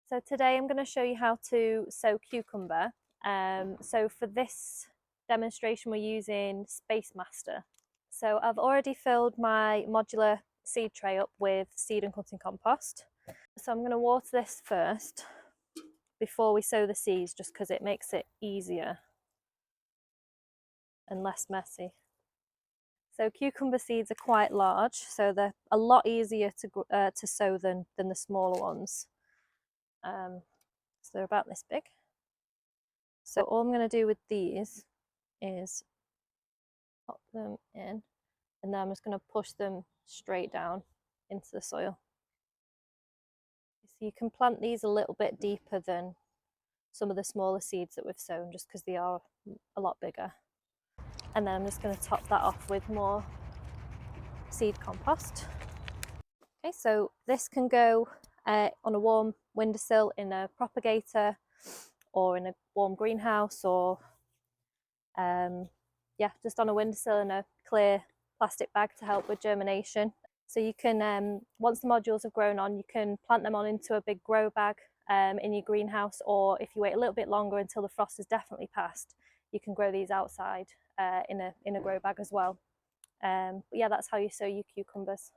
So today I'm going to show you how to sow cucumber. So for this demonstration we're using Space Master. So I've already filled my modular seed tray up with seed and cutting compost. So I'm going to water this first before we sow the seeds, just because it makes it easier and less messy. So cucumber seeds are quite large, so they're a lot easier to sow than the smaller ones. So they're about this big. So all I'm going to do with these is pop them in, and then I'm just going to push them straight down into the soil. So you can plant these a little bit deeper than some of the smaller seeds that we've sown, just because they are a lot bigger. And then I'm just going to top that off with more seed compost. Okay, so this can go on a warm windowsill in a propagator, or in a warm greenhouse, or yeah, just on a windowsill in a clear plastic bag to help with germination. So you can, once the modules have grown on, you can plant them on into a big grow bag in your greenhouse, or if you wait a little bit longer until the frost has definitely passed, you can grow these outside in a grow bag as well. But yeah, that's how you sow your cucumbers.